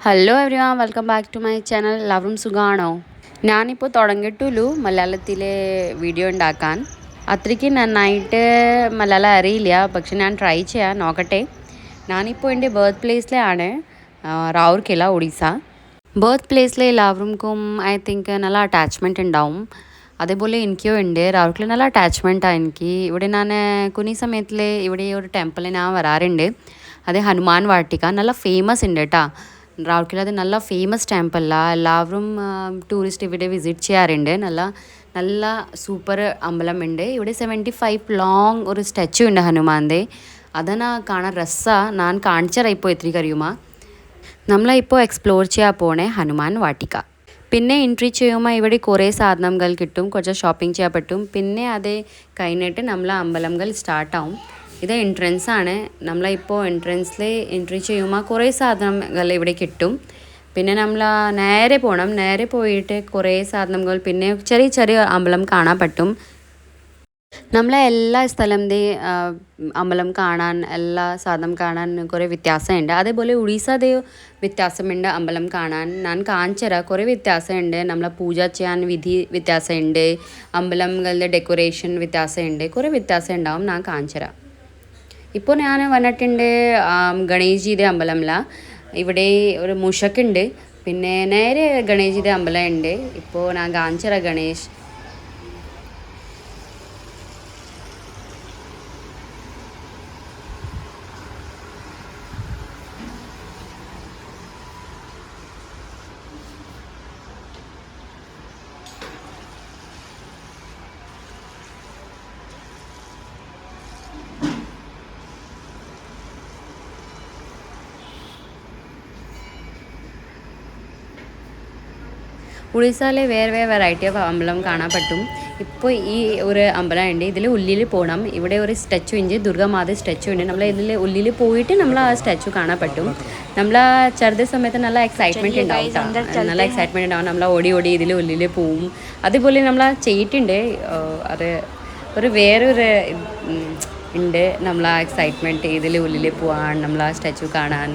Hello everyone welcome back to my channel എല്ലാവരും സുഖമാണോ? ഞാനിപ്പോൾ തുടങ്ങിയിട്ടുള്ളൂ മലയാളത്തിലെ വീഡിയോ ഉണ്ടാക്കാൻ. അത്രയ്ക്ക് നന്നായിട്ട് മലയാളം അറിയില്ല, പക്ഷെ ഞാൻ ട്രൈ ചെയ്യാൻ നോക്കട്ടെ. ഞാനിപ്പോൾ എൻ്റെ ബർത്ത് പ്ലേസിലാണ്, റൗർക്കേല ഒഡീസ. ബർത്ത് പ്ലേസിലെ എല്ലാവർക്കും ഐ തിങ്ക് നല്ല അറ്റാച്ച്മെൻറ്റ് ഉണ്ടാവും. അതേപോലെ എനിക്കും ഉണ്ട്. റൗർക്കേല നല്ല അറ്റാച്ച്മെൻറ്റാണ് എനിക്ക്. ഇവിടെ ഞാൻ കുഞ്ഞി സമയത്തിൽ ഇവിടെ ഒരു ടെമ്പിളിൽ ഞാൻ വരാറുണ്ട്. അത് ഹനുമാൻ വാട്ടിക നല്ല ഫേമസ് ഉണ്ട് കേട്ടോ. റൗർക്കേല അത് നല്ല ഫേമസ് ടെമ്പിളാണ്. എല്ലാവരും ടൂറിസ്റ്റ് ഇവിടെ വിസിറ്റ് ചെയ്യാറുണ്ട്. നല്ല നല്ല സൂപ്പർ അമ്പലമുണ്ട്. ഇവിടെ 75 ലോങ് ഒരു സ്റ്റാച്ചു ഉണ്ട് ഹനുമാൻ്റെ. അതെന്നാ കാണാൻ രസമാണ്. ഞാൻ കാണിച്ചറാ ഇപ്പോൾ എത്രയ്ക്ക് അറിയുമോ. നമ്മളിപ്പോൾ എക്സ്പ്ലോർ ചെയ്യാൻ പോണേ ഹനുമാൻ വാട്ടിക. പിന്നെ എൻട്രി ചെയ്യുമ്പോൾ ഇവിടെ കുറേ സാധനങ്ങൾ കിട്ടും, കുറച്ച് ഷോപ്പിംഗ് ചെയ്യാൻ പറ്റും. പിന്നെ അത് കഴിഞ്ഞിട്ട് നമ്മൾ അമ്പലങ്ങൾ സ്റ്റാർട്ടാവും. ഇത് എൻട്രൻസ് ആണ്. നമ്മളിപ്പോൾ എൻട്രൻസിൽ എൻട്രി ചെയ്യുമ്പോൾ കുറേ സാധനങ്ങൾ ഇവിടെ കിട്ടും. പിന്നെ നമ്മൾ നേരെ പോകണം. നേരെ പോയിട്ട് കുറേ സാധനങ്ങൾ പിന്നെ ചെറിയ ചെറിയ അമ്പലം കാണാൻ പറ്റും. നമ്മളെ എല്ലാ സ്ഥലത്തെ അമ്പലം കാണാൻ എല്ലാ സാധനം കാണാൻ കുറേ വ്യത്യാസമുണ്ട്. അതേപോലെ ഒഡീസയുടെ വ്യത്യാസമുണ്ട് അമ്പലം കാണാൻ. ഞാൻ കാണിച്ചുതരാം. കുറേ വ്യത്യാസമുണ്ട്. നമ്മളെ പൂജ ചെയ്യാൻ വിധി വ്യത്യാസമുണ്ട്. അമ്പലങ്ങളുടെ ഡെക്കറേഷൻ വ്യത്യാസമുണ്ട്. കുറേ വ്യത്യാസം ഉണ്ടാവും. ഞാൻ കാണിച്ചുതരാം. ഇപ്പോൾ ഞാൻ വന്നിട്ടുണ്ട് ഗണേശ്ജിയുടെ അമ്പലമിലാണ്. ഇവിടെ ഒരു മുഷക്കുണ്ട്. പിന്നെ നേരെ ഗണേശ്ജിയുടെ അമ്പലം ഉണ്ട്. ഇപ്പോൾ ഞാൻ കാണിച്ചുതരാം ഗണേഷ്. ഒഡീസയിലെ വേറെ വേറെ വെറൈറ്റി ഓഫ് അമ്പലം കാണാൻ പറ്റും. ഇപ്പോൾ ഈ ഒരു അമ്പലം ഉണ്ട്. ഇതിൽ ഉള്ളിൽ പോകണം. ഇവിടെ ഒരു സ്റ്റാച്ചു ഉണ്ട്, ദുർഗാമാത സ്റ്റാച്ചു ഉണ്ട്. നമ്മൾ ഇതിൽ ഉള്ളിൽ പോയിട്ട് നമ്മൾ ആ സ്റ്റാച്ചു കാണാൻ പറ്റും. നമ്മൾ ചെറുത സമയത്ത് നല്ല എക്സൈറ്റ്മെൻറ്റ് ഉണ്ടാവും. നല്ല എക്സൈറ്റ്മെൻറ്റ് ഉണ്ടാവും. നമ്മൾ ഓടി ഓടി ഇതിൽ ഉള്ളിൽ പോവും. അതുപോലെ നമ്മൾ ചെയ്തിട്ടുണ്ട്. അത് ഒരു വേറൊരു ഉണ്ട്. നമ്മൾ ആ എക്സൈറ്റ്മെൻറ്റ് ഇതിൽ ഉള്ളിൽ പോകാൻ, നമ്മൾ ആ സ്റ്റാച്ചു കാണാൻ.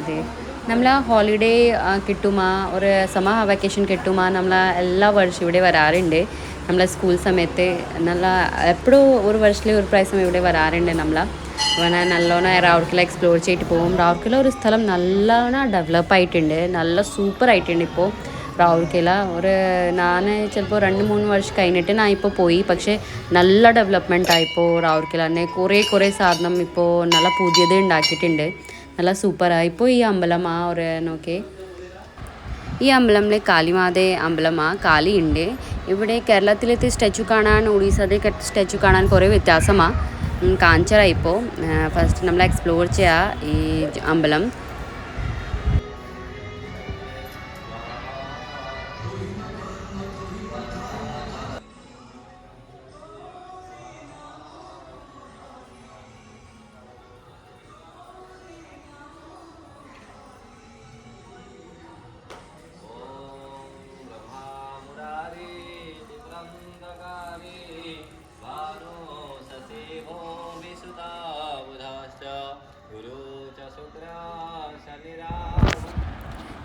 അതെ, നമ്മൾ ഹോളിഡേ കിട്ടുമ്പോൾ ഒരു സമ്മർ വെക്കേഷൻ കിട്ടുമ്പോൾ നമ്മൾ എല്ലാ വർഷവും ഇവിടെ വരാറുണ്ട്. നമ്മളെ സ്കൂൾ സമയത്ത് നല്ല എപ്പോഴും ഒരു വർഷത്തിൽ ഒരു പ്രാവശ്യം ഇവിടെ വരാറുണ്ട്. നമ്മൾ അങ്ങനെ നല്ലോണം റൗർക്കേല എക്സ്പ്ലോർ ചെയ്തിട്ട് പോകും. റൗർക്കേല ഒരു സ്ഥലം നല്ലോണം ഡെവലപ്പായിട്ടുണ്ട്. നല്ല സൂപ്പറായിട്ടുണ്ട് ഇപ്പോൾ റൗർക്കേല. ഒരു ഞാൻ ചിലപ്പോൾ 2-3 വർഷം കഴിഞ്ഞിട്ട് ഞാൻ ഇപ്പോൾ പോയി. പക്ഷേ നല്ല ഡെവലപ്മെൻറ്റായിപ്പോൾ റൗർക്കേല തന്നെ. കുറേ സാധനം ഇപ്പോൾ നല്ല പുതിയത് ഉണ്ടാക്കിയിട്ടുണ്ട്. നല്ല സൂപ്പറാണ് ഇപ്പോൾ ഈ അമ്പലം. ആ ഒരു നോക്കി ഈ അമ്പലത്തിലെ കാളിമാത അമ്പലമാണ്. കാളി ഉണ്ട് ഇവിടെ. കേരളത്തിലത്തെ സ്റ്റാച്ചു കാണാൻ ഒഡീസയുടെ സ്റ്റാച്ചു കാണാൻ കുറേ വ്യത്യാസമാണ്. കാഞ്ചറ ഇപ്പോൾ ഫസ്റ്റ് നമ്മൾ എക്സ്പ്ലോർ ചെയ്യുക ഈ അമ്പലം.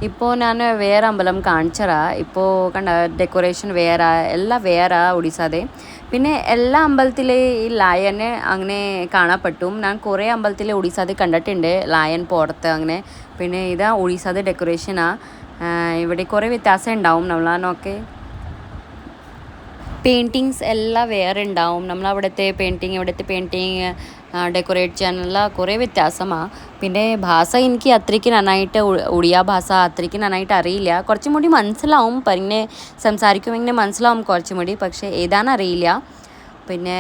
ഇപ്പോൾ ഞാൻ വേറെ അമ്പലം കാണിച്ചറാ. ഇപ്പോൾ കണ്ട ഡെക്കറേഷൻ വേറെ, എല്ലാം വേറെ ഒഡീസയുടെ. പിന്നെ എല്ലാ അമ്പലത്തിലെ ഈ ലയനെ അങ്ങനെ കാണാൻ പറ്റും. ഞാൻ കുറേ അമ്പലത്തിൽ ഒഡീസയുടെ കണ്ടിട്ടുണ്ട്, ലയൻ പുറത്ത് അങ്ങനെ. പിന്നെ ഇതാ ഒഡീസയുടെ ഡെക്കറേഷനാണ്. ഇവിടെ കുറേ വ്യത്യാസം ഉണ്ടാവും. നമ്മളാണൊക്കെ പെയിൻറ്റിങ്സ് എല്ലാം വേറെ ഉണ്ടാവും. നമ്മളവിടുത്തെ പെയിൻറ്റിങ് ഡെക്കറേറ്റ് ചെയ്യാനുള്ള കുറേ വ്യത്യാസമാണ്. പിന്നെ ഭാഷ എനിക്ക് അത്രയ്ക്ക് നന്നായിട്ട് ഒഡിയ ഭാഷ അത്രയ്ക്ക് നന്നായിട്ട് അറിയില്ല. കുറച്ചും കൂടി മനസ്സിലാവും, പറഞ്ഞ് സംസാരിക്കുമെങ്കിൽ മനസ്സിലാവും കുറച്ചും കൂടി. പക്ഷേ ഏതാണെന്നറിയില്ല. പിന്നെ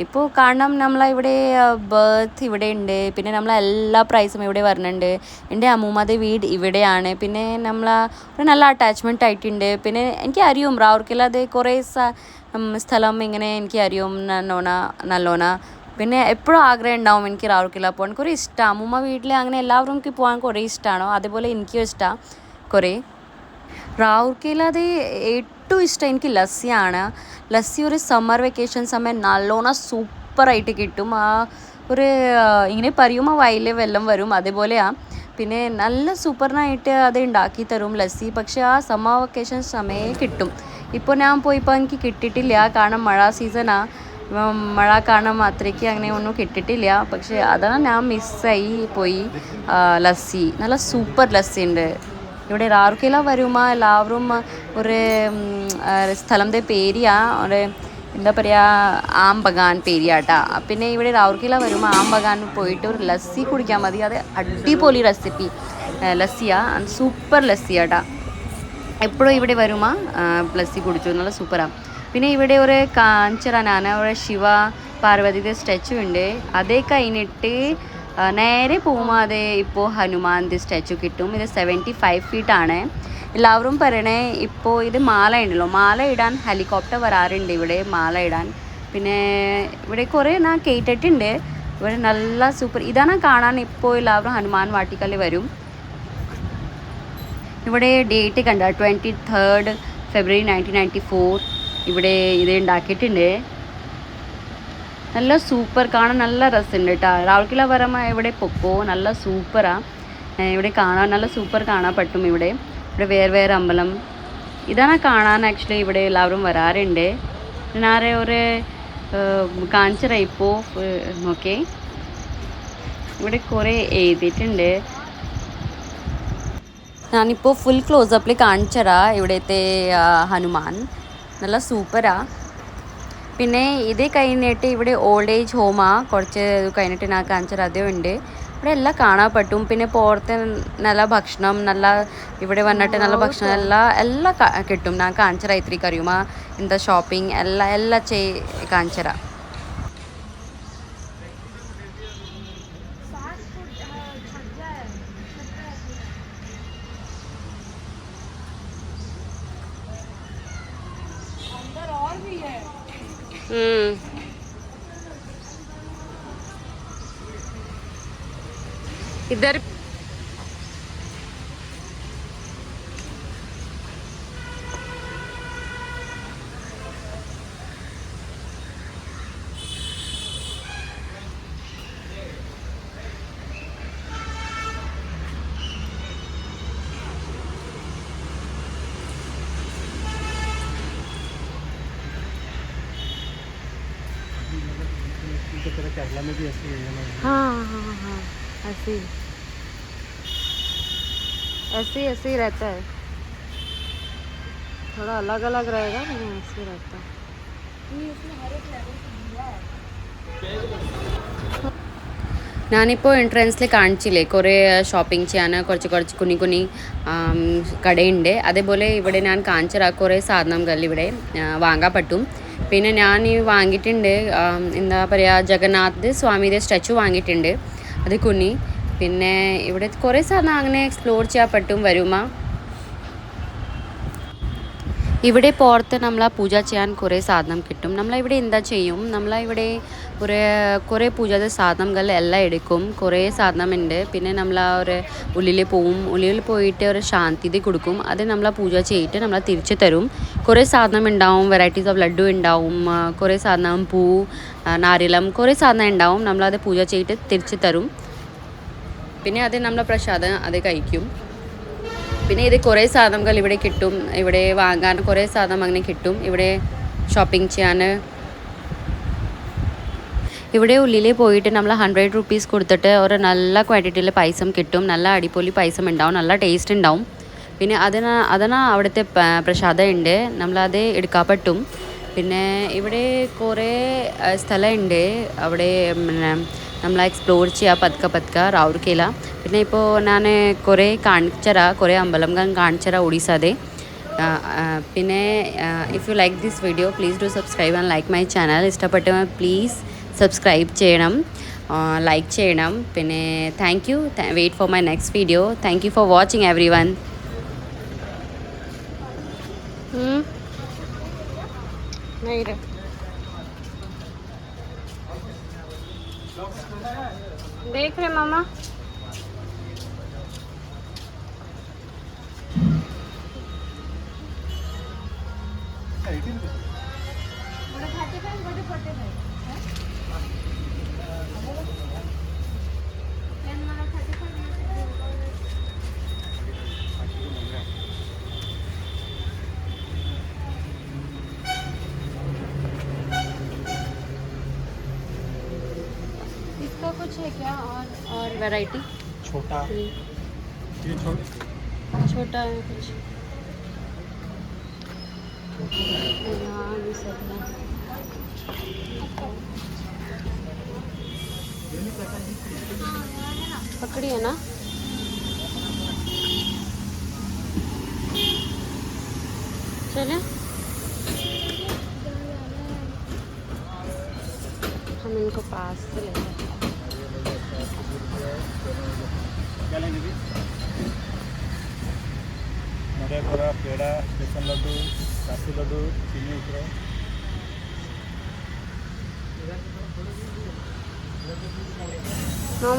ഇപ്പോൾ കാരണം നമ്മളിവിടെ ബർത്ത് ഇവിടെ ഉണ്ട്. പിന്നെ നമ്മൾ എല്ലാ പ്രൈസും ഇവിടെ വരുന്നുണ്ട്. എൻ്റെ അമ്മൂമ്മയുടെ വീട് ഇവിടെയാണ്. പിന്നെ നമ്മൾ ഒരു നല്ല അറ്റാച്ച്മെൻ്റ് ആയിട്ടുണ്ട്. പിന്നെ എനിക്ക് അറിയും റൗർക്കേലയുടെ കുറേ സ്ഥലം ഇങ്ങനെ എനിക്ക് അറിയും നല്ലോണം. പിന്നെ എപ്പോഴും ആഗ്രഹം ഉണ്ടാവും എനിക്ക് റൗർക്കേല പോകാൻ. കുറേ ഇഷ്ടമാണ്. അമ്മൂമ്മ വീട്ടിൽ അങ്ങനെ എല്ലാവർക്കും പോകാൻ കുറേ ഇഷ്ടമാണോ, അതുപോലെ എനിക്കും ഇഷ്ടമാണ് കുറേ. റൗർക്കേലയുടെ ഏറ്റവും ഇഷ്ടം എനിക്ക് ലസ്സിയാണ്. ലസ്സി ഒരു സമ്മർ വെക്കേഷൻ സമയം നല്ലോണം സൂപ്പറായിട്ട് കിട്ടും. ആ ഒരു ഇങ്ങനെ പറയുമ്പോൾ വയലിൽ വെള്ളം വരും, അതേപോലെയാണ്. പിന്നെ നല്ല സൂപ്പറിനായിട്ട് അത് ഉണ്ടാക്കി തരും ലസ്സി. പക്ഷേ ആ സമ്മർ വെക്കേഷൻ സമയം കിട്ടും. ഇപ്പോൾ ഞാൻ പോയിപ്പോൾ എനിക്ക് കിട്ടിയിട്ടില്ല, കാരണം മഴ സീസണാണ്. മഴ കാരണം അത്രയ്ക്ക് അങ്ങനെ ഒന്നും കിട്ടിയിട്ടില്ല. പക്ഷേ അതാണ് ഞാൻ മിസ്സായി പോയി. ലസ്സി നല്ല സൂപ്പർ ലസ്സി ഉണ്ട് ഇവിടെ. റാറുക്കേല വരുമ്പോൾ എല്ലാവരും ഒരു സ്ഥലത്തെ പേരിയാ, ഒരു എന്താ പറയുക, ആംബഗാൻ പേരിയാട്ടാ. പിന്നെ ഇവിടെ റാറുക്കേല വരുമ്പോൾ ആംബഗാൻ പോയിട്ട് ഒരു ലസ്സി കുടിക്കാൻ മതി. അത് അടിപൊളി റെസിപ്പി ലസ്സിയാണ്, സൂപ്പർ ലസ്സിയാട്ടാ. എപ്പോഴും ഇവിടെ വരുമ്പോൾ ലസ്സി കുടിച്ചു, നല്ല സൂപ്പറാണ്. പിന്നെ ഇവിടെ ഒരു കാഞ്ചറാനാണ്, ഒരു ശിവ പാർവതിയുടെ സ്റ്റാച്ചു ഉണ്ട്. അതേ കഴിഞ്ഞിട്ട് നേരെ പോകുമ്പോൾ അത് ഇപ്പോൾ ഹനുമാൻ്റെ സ്റ്റാച്ചു കിട്ടും. ഇത് 75 ഫീറ്റാണ്. എല്ലാവരും പറയണേ ഇപ്പോൾ ഇത് മാല ഉണ്ടല്ലോ, മാല ഇടാൻ ഹെലികോപ്റ്റർ വരാറുണ്ട് ഇവിടെ മാല ഇടാൻ. പിന്നെ ഇവിടെ കുറേ ഞാൻ കേട്ടിട്ടുണ്ട്. ഇവിടെ നല്ല സൂപ്പർ ഇതാണ് കാണാൻ. ഇപ്പോൾ എല്ലാവരും ഹനുമാൻ വാട്ടിക്കൽ വരും. ഇവിടെ ഡേറ്റ് കണ്ട 23 ഫെബ്രുവരി 1994 ഇവിടെ ഇത് ഉണ്ടാക്കിയിട്ടുണ്ട്. നല്ല സൂപ്പർ, കാണാൻ നല്ല രസമുണ്ട് കേട്ടോ. റാവുർക്കേല വരുമ്പോൾ ഇവിടെ പൊക്കോ, നല്ല സൂപ്പറാണ്. ഇവിടെ കാണാൻ നല്ല സൂപ്പർ കാണാൻ പറ്റും. ഇവിടെ വേറെ അമ്പലം ഇതാണ് കാണാൻ. ആക്ച്വലി ഇവിടെ എല്ലാവരും വരാറുണ്ട്. ഞാൻ ഒരു കാണിച്ചറാ ഇപ്പോൾ. ഓക്കെ, ഇവിടെ കുറേ എഴുതിയിട്ടുണ്ട്. ഞാനിപ്പോൾ ഫുൾ ക്ലോസപ്പിൽ കാണിച്ചറാ ഇവിടുത്തെ ഹനുമാൻ, നല്ല സൂപ്പറാണ്. പിന്നെ ഇത് കഴിഞ്ഞിട്ട് ഇവിടെ ഓൾഡ് ഏജ് ഹോമാണ്, കുറച്ച് കഴിഞ്ഞിട്ട് ഞാൻ കാണിച്ചത് അതും ഉണ്ട്. ഇവിടെ എല്ലാം കാണാൻ പറ്റും. പിന്നെ പുറത്ത് നല്ല ഭക്ഷണം, നല്ല ഇവിടെ വന്നിട്ട് നല്ല ഭക്ഷണം എല്ലാം കിട്ടും. ഞാൻ കാണിച്ചറാ ഇത്രയ്ക്ക് അറിയുമോ എന്താ ഷോപ്പിംഗ് എല്ലാം കാണിച്ചറാ. इधर केरला में भी ऐसे ही है। हाँ ऐसे ही रहता है, थोड़ा अलग अलग रहेगा लेकिन ऐसे ही रहता है. ഞാനിപ്പോൾ എൻട്രൻസിൽ കാണിച്ചില്ലേ കുറേ ഷോപ്പിംഗ് ചെയ്യാൻ കുറച്ച് കുഞ്ഞി കടയുണ്ട്. അതേപോലെ ഇവിടെ ഞാൻ കാണിച്ചറാ കുറേ സാധനങ്ങൾ ഇവിടെ വാങ്ങാൻ പറ്റും. പിന്നെ ഞാൻ വാങ്ങിയിട്ടുണ്ട്, എന്താ പറയുക, ജഗന്നാഥ് സ്വാമിയുടെ സ്റ്റാച്ചു വാങ്ങിയിട്ടുണ്ട്, അത് കുഞ്ഞി. പിന്നെ ഇവിടെ കുറേ സാധനം അങ്ങനെ എക്സ്പ്ലോർ ചെയ്യാൻ പറ്റും വരുമ്പോൾ. ഇവിടെ പുറത്ത് നമ്മൾ പൂജ ചെയ്യാൻ കുറേ സാധനം കിട്ടും. നമ്മളിവിടെ എന്താ ചെയ്യും, നമ്മളിവിടെ കുറേ പൂജയുടെ സാധനങ്ങൾ എല്ലാം എടുക്കും. കുറേ സാധനമുണ്ട്. പിന്നെ നമ്മൾ ഒരു ഉള്ളിൽ പോയിട്ട് ഒരു ശാന്തി കൊടുക്കും. അത് നമ്മൾ പൂജ ചെയ്തിട്ട് നമ്മൾ തിരിച്ച് തരും. കുറേ സാധനം ഉണ്ടാവും, വെറൈറ്റീസ് ഓഫ് ലഡ്ഡു ഉണ്ടാവും, കുറേ സാധനം പൂ, നാരിളം, കുറേ സാധനം ഉണ്ടാവും. നമ്മളത് പൂജ ചെയ്തിട്ട് തിരിച്ച് തരും. പിന്നെ അത് നമ്മൾ പ്രസാദം അത് കഴിക്കും. പിന്നെ ഇത് കുറേ സാധനങ്ങൾ ഇവിടെ കിട്ടും. ഇവിടെ വാങ്ങാൻ കുറേ സാധനം അങ്ങനെ കിട്ടും. ഇവിടെ ഷോപ്പിംഗ് ചെയ്യാൻ ഇവിടെ ഉള്ളിൽ പോയിട്ട് നമ്മൾ 100 rupees കൊടുത്തിട്ട് ഒരു നല്ല ക്വാണ്ടിറ്റിയിൽ പൈസ കിട്ടും. നല്ല അടിപൊളി പൈസ ഉണ്ടാവും, നല്ല ടേസ്റ്റ് ഉണ്ടാവും. പിന്നെ അതിനാ അവിടുത്തെ പ്രസാദം ഉണ്ട്, നമ്മളത് എടുക്കാൻ പറ്റും. പിന്നെ ഇവിടെ കുറേ സ്ഥലമുണ്ട്, അവിടെ നമ്മൾ എക്സ്പ്ലോർ ചെയ്യുക പതുക്കെ റാവുർക്കേല. പിന്നെ ഇപ്പോൾ ഞാൻ കുറേ കുറേ അമ്പലങ്ങൾ കാണിച്ചരാ ഒഡീസാതെ. പിന്നെ if you like this video please do subscribe and like my channel. ഇഷ്ടപ്പെട്ട പ്ലീസ് സബ്സ്ക്രൈബ് ചെയ്യണം, ലൈക്ക് ചെയ്യണം. പിന്നെ thank you. Wait for my next video. Thank you for watching everyone. देख रहे मामा, क्या और वैरायटी छोटा ये छोटा है कुछ यहाँ ये सब है। पकड़ी है ना चले हम इनको पास से ले लें। क्या लेंगे जी? नड़िया कोरा पेड़ा बेसन लड्डू काशी लड्डू चीनी उतरा हाँ